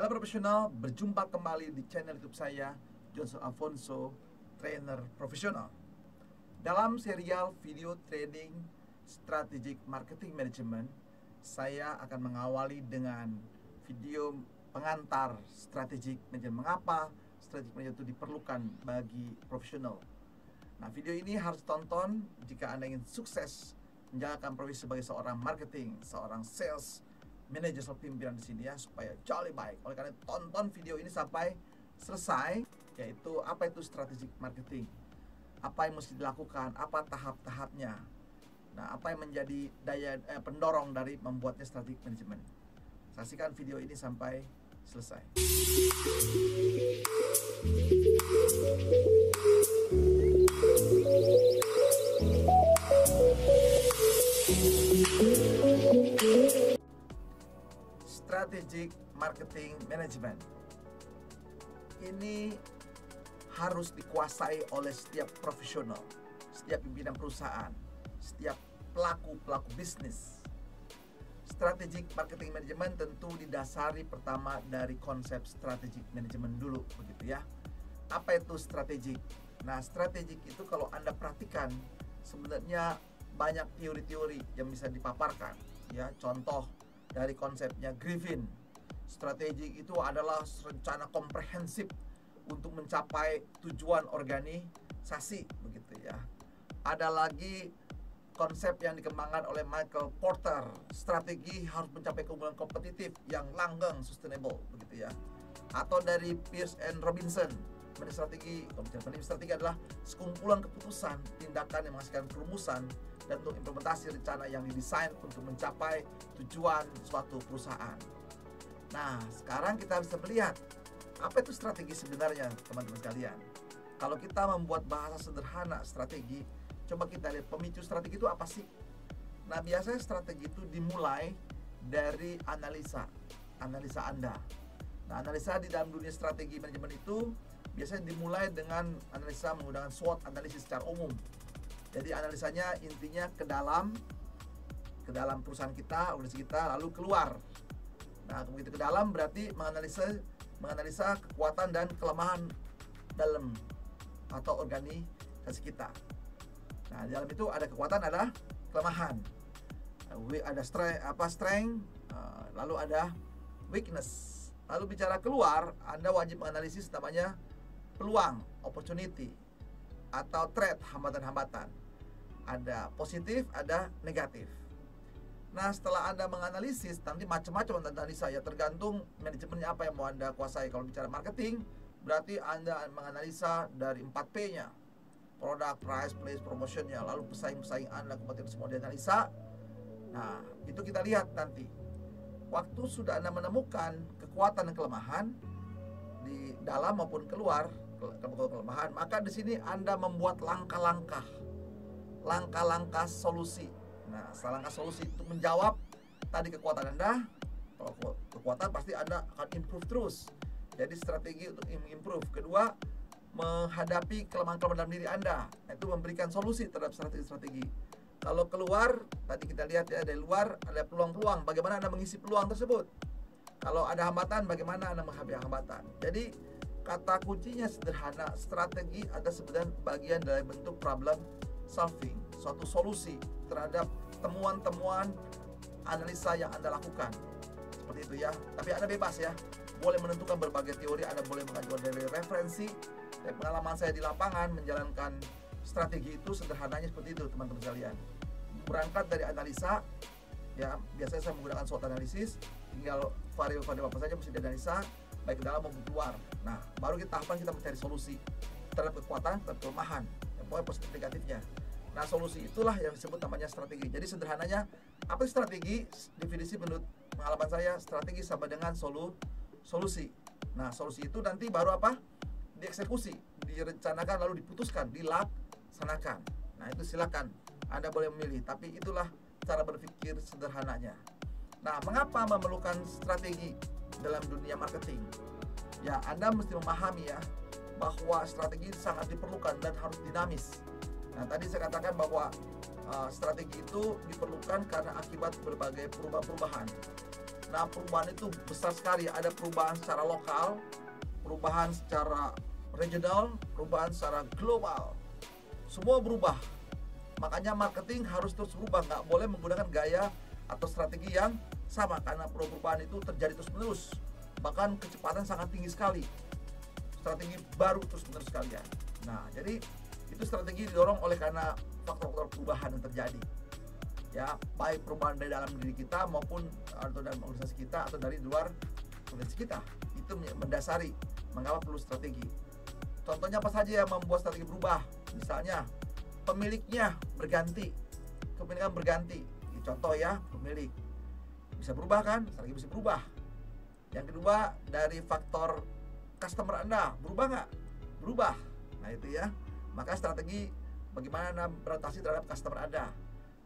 Halo profesional, berjumpa kembali di channel YouTube saya, Johnson Afonso, trainer profesional. Dalam serial video training strategic marketing management, saya akan mengawali dengan video pengantar strategic management. Mengapa strategic management itu diperlukan bagi profesional? Nah, video ini harus tonton jika Anda ingin sukses menjalankan profesi sebagai seorang marketing, seorang sales manajer atau pimpinan di sini ya, supaya jauh lebih baik. Oleh karena itu, tonton video ini sampai selesai, yaitu apa itu strategic marketing, apa yang mesti dilakukan, apa tahap-tahapnya. Nah, apa yang menjadi daya pendorong dari membuatnya strategic management. Saksikan video ini sampai selesai. Strategic marketing management ini harus dikuasai oleh setiap profesional, setiap pimpinan perusahaan, setiap pelaku bisnis. Strategic marketing management tentu didasari pertama dari konsep strategic management dulu, begitu ya. Apa itu strategic? Nah, strategic itu kalau Anda perhatikan sebenarnya banyak teori-teori yang bisa dipaparkan ya. Contoh dari konsepnya Griffin, strategi itu adalah rencana komprehensif untuk mencapai tujuan organisasi, begitu ya. Ada lagi konsep yang dikembangkan oleh Michael Porter, strategi harus mencapai keunggulan kompetitif yang langgeng, sustainable, begitu ya. Atau dari Pierce and Robinson, strategi adalah sekumpulan keputusan, tindakan yang menghasilkan perumusan dan untuk implementasi rencana yang didesain untuk mencapai tujuan suatu perusahaan. Nah, sekarang kita bisa melihat apa itu strategi sebenarnya, teman-teman sekalian. Kalau kita membuat bahasa sederhana strategi, coba kita lihat pemicu strategi itu apa sih? Nah, biasanya strategi itu dimulai dari analisa Anda. Nah, analisa di dalam dunia strategi manajemen itu biasanya dimulai dengan analisa menggunakan SWOT analisis secara umum. Jadi analisanya intinya ke dalam perusahaan kita, organisasi kita, lalu keluar. Nah, begitu ke dalam berarti menganalisa kekuatan dan kelemahan dalam atau organisasi kita. Nah, di dalam itu ada kekuatan, ada kelemahan. Ada strength, lalu ada weakness. Lalu bicara keluar, Anda wajib menganalisis namanya peluang, opportunity, atau threat, hambatan-hambatan. Ada positif, ada negatif. Nah, setelah Anda menganalisis, nanti macam-macam analisa ya, tergantung manajemennya apa yang mau Anda kuasai. Kalau bicara marketing, berarti Anda menganalisa dari 4P-nya. Product, price, place, promotion-nya, lalu pesaing-pesaing Anda, kompetitor semua dianalisa. Nah, itu kita lihat nanti. Waktu sudah Anda menemukan kekuatan dan kelemahan di dalam maupun keluar, kelemahan, maka di sini Anda membuat langkah-langkah solusi. Nah, langkah solusi itu menjawab tadi kekuatan Anda. Kalau kekuatan pasti Anda akan improve terus. Jadi strategi untuk improve. Kedua, menghadapi kelemahan-kelemahan dalam diri Anda. Itu memberikan solusi terhadap strategi-strategi. Kalau keluar, tadi kita lihat ya, dari luar ada peluang-peluang. Bagaimana Anda mengisi peluang tersebut? Kalau ada hambatan, bagaimana Anda menghadapi hambatan? Jadi kata kuncinya sederhana, strategi ada sebenarnya bagian dari bentuk problem solving, suatu solusi terhadap temuan-temuan analisa yang Anda lakukan. Seperti itu ya. Tapi Anda bebas ya, boleh menentukan berbagai teori, Anda boleh mengajukan dari referensi. Dari pengalaman saya di lapangan menjalankan strategi itu sederhananya seperti itu, teman-teman sekalian. Berangkat dari analisa, ya biasanya saya menggunakan SWOT analisis, tinggal variabel-variabel apa saja mesti dianalisa, baik dalam maupun keluar. Nah, baru tahapan kita mencari solusi terhadap kekuatan dan kelemahan, yang pokoknya positif negatifnya. Nah, solusi itulah yang disebut namanya strategi. Jadi sederhananya, apa strategi? Definisi menurut pengalaman saya, strategi sama dengan solusi. Nah, solusi itu nanti baru apa? Dieksekusi, direncanakan, lalu diputuskan, dilaksanakan. Nah, itu silakan Anda boleh memilih, tapi itulah cara berpikir sederhananya. Nah, mengapa memerlukan strategi dalam dunia marketing? Ya, Anda mesti memahami ya, bahwa strategi sangat diperlukan dan harus dinamis. Nah, tadi saya katakan bahwa strategi itu diperlukan karena akibat berbagai perubahan. Nah, perubahan itu besar sekali. Ada perubahan secara lokal, perubahan secara regional, perubahan secara global. Semua berubah. Makanya marketing harus terus berubah. Nggak boleh menggunakan gaya atau strategi yang sama, karena perubahan itu terjadi terus-menerus. Bahkan kecepatan sangat tinggi sekali. Strategi baru terus-menerus sekalian. Nah, jadi itu strategi didorong oleh karena faktor-faktor perubahan yang terjadi. Ya, baik perubahan dari dalam diri kita maupun atau dalam organisasi kita atau dari luar organisasi kita. Itu mendasari mengapa perlu strategi. Contohnya apa saja yang membuat strategi berubah? Misalnya pemiliknya berganti, kepemilikan berganti. Contoh ya, pemilik bisa berubah kan? Strategi bisa berubah. Yang kedua, dari faktor customer Anda berubah nggak? Berubah. Nah itu ya. Maka strategi bagaimana Anda beradaptasi terhadap customer Anda.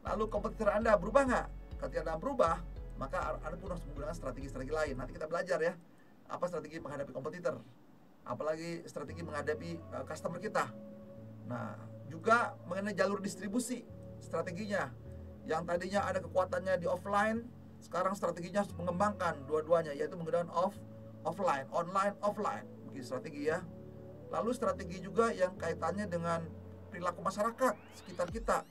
Lalu kompetitor Anda berubah nggak? Ketika Anda berubah, maka Anda pun harus menggunakan strategi-strategi lain. Nanti kita belajar ya, apa strategi menghadapi kompetitor, apalagi strategi menghadapi customer kita. Nah, juga mengenai jalur distribusi, strateginya. Yang tadinya ada kekuatannya di offline, sekarang strateginya harus mengembangkan dua-duanya, yaitu menggunakan offline, online, offline. Begitu strategi ya. Lalu strategi juga yang kaitannya dengan perilaku masyarakat sekitar kita.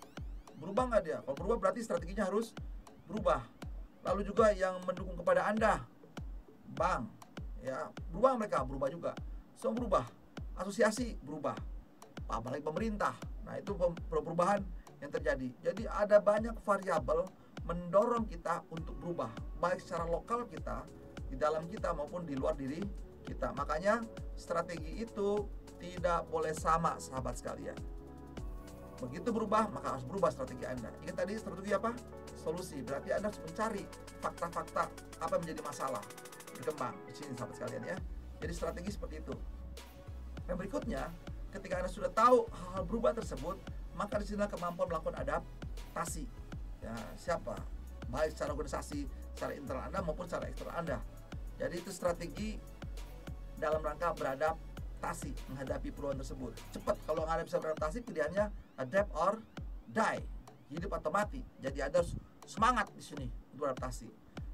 Berubah nggak dia? Kalau berubah berarti strateginya harus berubah. Lalu juga yang mendukung kepada Anda, bank, ya berubah mereka, berubah juga. Semua berubah. Asosiasi berubah. Apalagi pemerintah. Nah itu perubahan yang terjadi. Jadi ada banyak variabel mendorong kita untuk berubah, baik secara lokal kita, di dalam kita maupun di luar diri kita. Makanya strategi itu tidak boleh sama, sahabat sekalian. Begitu berubah, maka harus berubah strategi Anda. Ingat tadi strategi apa? Solusi. Berarti Anda harus mencari fakta-fakta apa yang menjadi masalah, berkembang di sini, sahabat sekalian ya. Jadi strategi seperti itu. Yang berikutnya, ketika Anda sudah tahu hal-hal berubah tersebut, maka disinilah kemampuan melakukan adaptasi. Ya, siapa? Baik secara organisasi, secara internal Anda maupun secara eksternal Anda. Jadi itu strategi dalam rangka beradaptasi menghadapi perubahan tersebut. Cepat, kalau Anda bisa beradaptasi, pilihannya adapt or die, hidup atau mati. Jadi Anda harus semangat di sini untuk beradaptasi.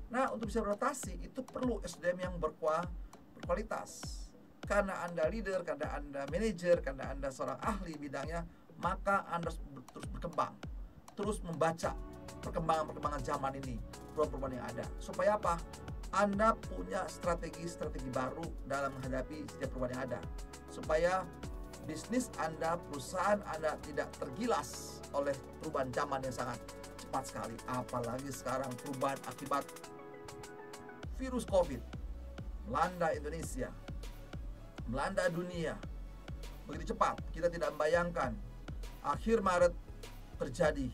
Nah, untuk bisa beradaptasi itu perlu SDM yang berkualitas. Karena Anda leader, karena Anda manajer, karena Anda seorang ahli bidangnya, maka Anda harus terus berkembang, terus membaca perkembangan zaman ini, perubahan-perubahan yang ada. Supaya apa? Anda punya strategi-strategi baru dalam menghadapi setiap perubahan yang ada. Supaya bisnis Anda, perusahaan Anda tidak tergilas oleh perubahan zaman yang sangat cepat sekali. Apalagi sekarang perubahan akibat virus COVID melanda Indonesia, melanda dunia begitu cepat. Kita tidak membayangkan akhir Maret terjadi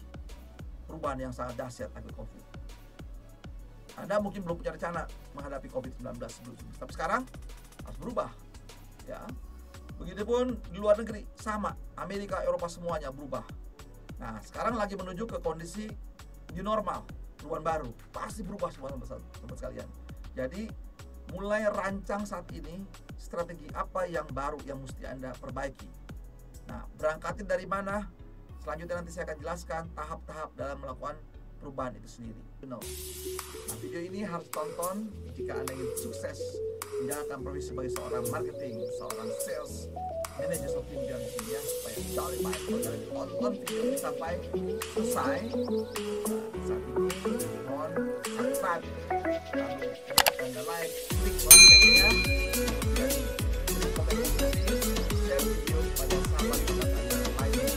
perubahan yang sangat dahsyat akibat COVID. Anda mungkin belum punya rencana menghadapi COVID-19 sebelumnya, tapi sekarang harus berubah ya. Begitupun di luar negeri, sama. Amerika, Eropa semuanya berubah. Nah, sekarang lagi menuju ke kondisi new normal, perubahan baru. Pasti berubah semua, teman-teman sekalian. Jadi, mulai rancang saat ini strategi apa yang baru yang mesti Anda perbaiki. Nah, berangkatin dari mana? Selanjutnya nanti saya akan jelaskan tahap-tahap dalam melakukan perubahan itu sendiri. Nah, video ini harus tonton jika Anda ingin sukses menjalankan profesi sebagai seorang marketing, seorang sales, manajer atau tim di sini ya, supaya jauh lebih baik. Kalian tonton video ini sampai selesai. Saat ini mohon subscribe, lalu Anda like, klik loncengnya, dan beri komen positif, share video pada sahabat-sahabat Anda lain.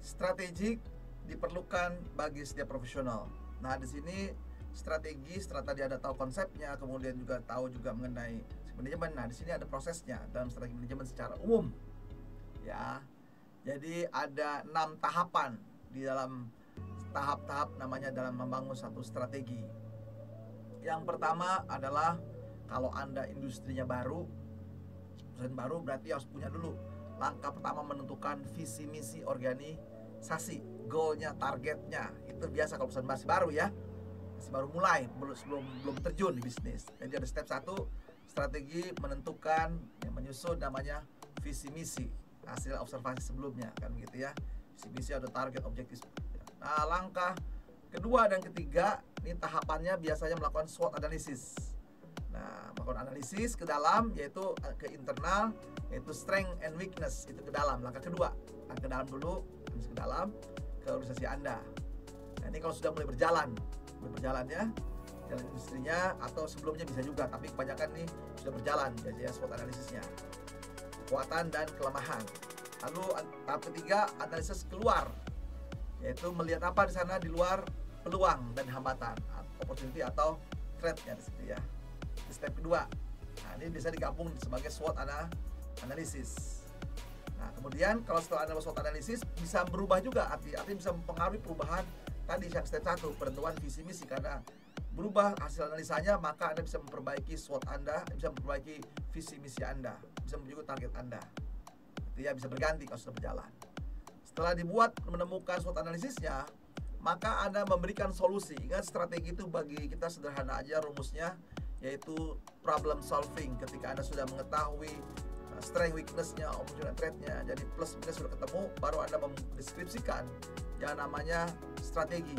Strategik diperlukan bagi setiap profesional. Nah, di sini strategi, setelah tadi Anda tahu konsepnya, kemudian juga tahu juga mengenai manajemen. Nah, di sini ada prosesnya dalam strategi manajemen secara umum. Ya. Jadi ada 6 tahapan di dalam tahap-tahap namanya dalam membangun satu strategi. Yang pertama adalah kalau Anda industrinya baru, perusahaan baru, berarti harus punya dulu langkah pertama menentukan visi misi organisasi, goalnya, targetnya. Itu biasa kalau perusahaan masih baru ya, masih baru mulai, belum terjun di bisnis. Jadi ada step 1, strategi menentukan, yang menyusun namanya visi misi, hasil observasi sebelumnya kan gitu ya. Visi misi ada target, objektif. Nah, langkah kedua dan ketiga, ini tahapannya biasanya melakukan SWOT analisis. Nah, melakukan analisis ke dalam, yaitu ke internal, yaitu strength and weakness, itu ke dalam. Langkah kedua, ke dalam dulu, ke dalam, ke organisasi Anda. Nah, ini kalau sudah mulai berjalan ya, jalan industrinya, atau sebelumnya bisa juga, tapi kebanyakan nih sudah berjalan biasanya SWOT analisisnya, kekuatan dan kelemahan. Lalu tahap ketiga, analisis keluar, yaitu melihat apa di sana di luar peluang dan hambatan, opportunity atau threat-nya di situ ya. Di step kedua, nah ini bisa digabung sebagai SWOT analisis. Nah, kemudian kalau setelah Anda SWOT analisis bisa berubah juga, artinya bisa mempengaruhi perubahan tadi yang step 1, penentuan visi misi, karena berubah hasil analisanya maka Anda bisa memperbaiki SWOT Anda, bisa memperbaiki visi misi Anda, bisa menunjukkan target Anda. Itu ya, bisa berganti kalau sudah berjalan. Setelah dibuat menemukan SWOT analisisnya, maka Anda memberikan solusi. Ingat, strategi itu bagi kita sederhana aja rumusnya, yaitu problem solving. Ketika Anda sudah mengetahui strength, weakness-nya, opportunity, threat-nya, jadi plus minus sudah ketemu, baru Anda mendeskripsikan yang namanya strategi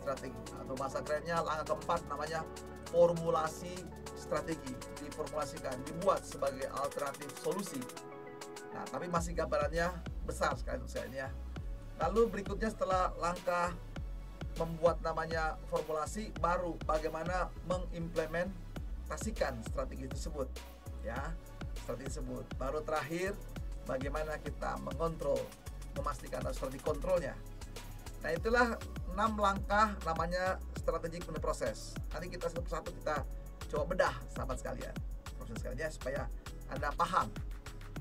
atau bahasa kerennya langkah keempat namanya formulasi strategi. Diformulasikan, dibuat sebagai alternatif solusi. Nah, tapi masih gambarannya besar sekali itu ya. Lalu berikutnya setelah langkah membuat namanya formulasi, baru bagaimana mengimplementasikan strategi tersebut ya, strategi tersebut. Baru terakhir bagaimana kita mengontrol, memastikan strategi kontrolnya. Nah, itulah 6 langkah namanya strategic planning process. Nanti kita satu-satu kita coba bedah sahabat sekalian, proses sekalian, supaya Anda paham.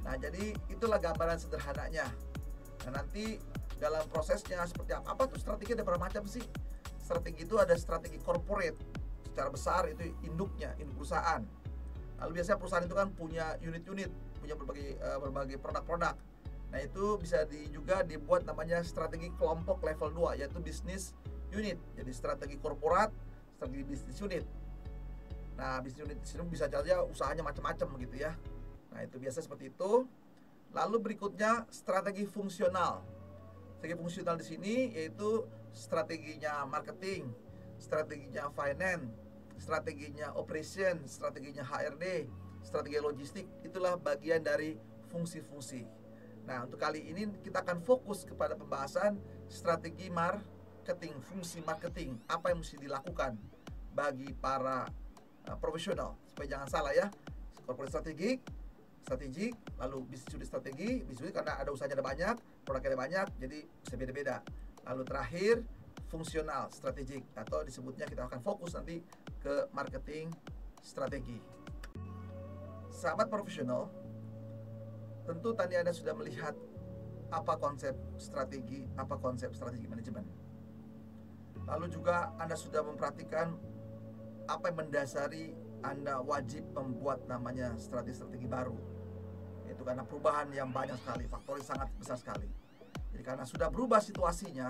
Nah, jadi itulah gambaran sederhananya. Nah, nanti dalam prosesnya seperti apa tuh strategi, ada berapa macam sih? Strategi itu ada strategi corporate, secara besar itu induk perusahaan. Lalu biasanya perusahaan itu kan punya unit-unit, punya berbagai produk-produk. Nah, itu bisa juga dibuat namanya strategi kelompok level 2, yaitu business unit. Jadi strategi korporat, strategi business unit. Nah, business unit di sini bisa saja usahanya macam-macam begitu ya. Nah, itu biasa seperti itu. Lalu berikutnya strategi fungsional. Strategi fungsional di sini yaitu strateginya marketing, strateginya finance, strateginya operation, strateginya HRD, strategi logistik. Itulah bagian dari fungsi-fungsi. Nah, untuk kali ini kita akan fokus kepada pembahasan strategi marketing, fungsi marketing, apa yang mesti dilakukan bagi para profesional, supaya jangan salah ya. Corporate strategi, lalu bisnis unit strategi, bisnis unit karena ada usahanya ada banyak, produknya ada banyak, jadi bisa beda-beda. Lalu terakhir fungsional strategik, atau disebutnya kita akan fokus nanti ke marketing strategi. Sahabat profesional, tentu tadi Anda sudah melihat apa konsep strategi manajemen. Lalu juga Anda sudah memperhatikan apa yang mendasari Anda wajib membuat namanya strategi baru. Itu karena perubahan yang banyak sekali, faktornya sangat besar sekali. Jadi karena sudah berubah situasinya,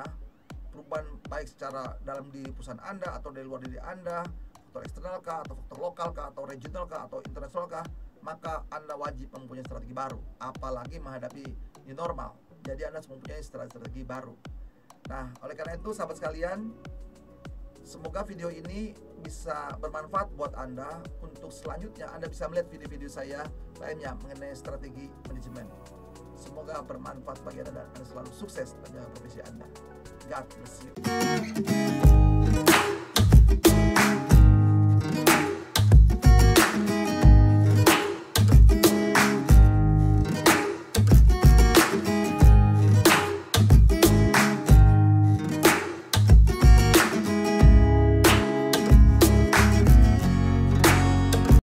perubahan baik secara dalam di perusahaan Anda atau dari luar diri Anda, faktor eksternal kah, atau faktor lokal kah, atau regional kah, atau internasional kah, maka Anda wajib mempunyai strategi baru, apalagi menghadapi new normal. Jadi Anda harus mempunyai strategi baru. Nah, oleh karena itu sahabat sekalian, semoga video ini bisa bermanfaat buat Anda. Untuk selanjutnya Anda bisa melihat video-video saya lainnya mengenai strategi manajemen. Semoga bermanfaat bagi Anda dan Anda selalu sukses dalam profesi Anda. God bless you.